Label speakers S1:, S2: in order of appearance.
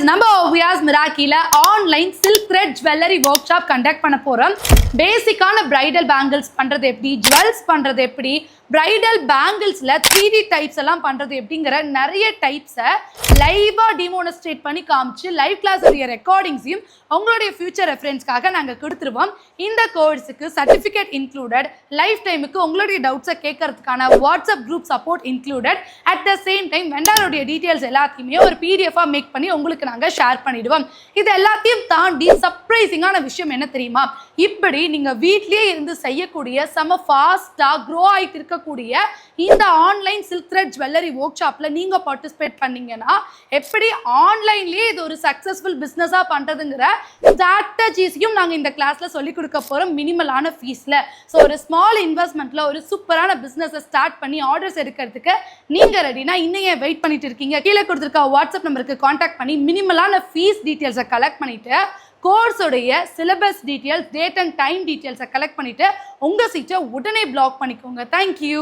S1: நம்ம OVR's Miracle online silk thread jewellery work shop conduct பண்ண போறோம். பேசிக்கான பிரைடல் பேங்கிள்ஸ் பண்றது எப்படி, ஜுவல்ஸ் பண்றது எப்படி, பிரைடல் பேங்கிள்ஸ்ல 3D டைப்ஸ் எல்லாம் பண்றது எப்படிங்கிற நிறைய டைப்ஸை லைவா டிமோன்ஸ்ட்ரேட் பண்ணி காமிச்சு லைவ் கிளாஸ் உடைய ரெக்கார்டிங்ஸையும் உங்களுடைய ஃபியூச்சர் ரெஃபரன்ஸ்க்காக நாங்கள் கொடுத்துருவோம். இந்த கோர்ஸுக்கு சர்டிஃபிகேட் இன்க்ளூடட், லைஃப் டைமுக்கு உங்களுடைய டவுட்ஸை கேட்கறதுக்கான WhatsApp group support included. At the same time வெண்டாரோடைய டீட்டெயில்ஸ் எல்லாத்தையுமே ஒரு PDF-ஆ மேக் பண்ணி உங்களுக்கு நாங்கள் ஷேர் பண்ணிடுவோம். இது எல்லாத்தையும் தாண்டி சர்ப்ரைசிங்கான விஷயம் என்ன தெரியுமா? இப்படி நீங்கள் வீட்லேயே இருந்து செய்யக்கூடிய செம ஃபாஸ்ட்டாக க்ரோ ஆகிட்டு இருக்கக்கூடிய இந்த online silk thread jewellery work ஷாப்பில் நீங்கள் பார்ட்டிசிபேட் பண்ணீங்கன்னா எப்படி ஆன்லைன்லேயே இது ஒரு சக்ஸஸ்ஃபுல் பிஸ்னஸாக பண்ணுறதுங்கிற ஸ்ட்ராட்டஜிஸையும் நாங்கள் இந்த கிளாஸில் சொல்லிக் கொடுக்க போகிறோம் மினிமலான ஃபீஸில். ஸோ ஒரு ஸ்மால் இன்வெஸ்ட்மெண்ட்டில் ஒரு சூப்பரான பிஸ்னஸை ஸ்டார்ட் பண்ணி ஆர்டர்ஸ் எடுக்கிறதுக்கு நீங்கள் ரெடினா இன்னும் வெயிட் பண்ணிட்டு இருக்கீங்க? கீழே கொடுத்துருக்க வாட்ஸ்அப் நம்பருக்கு காண்டாக்ட் பண்ணி மினிமலான ஃபீஸ் டீட்டெயில்ஸை கலெக்ட் பண்ணிவிட்டு கோர்ஸோடைய syllabus details, date and time டீட்டெயில்ஸை கலெக்ட் பண்ணிவிட்டு உங்கள் சீட்டை உடனே பிளாக் பண்ணிக்கோங்க. தேங்க்யூ.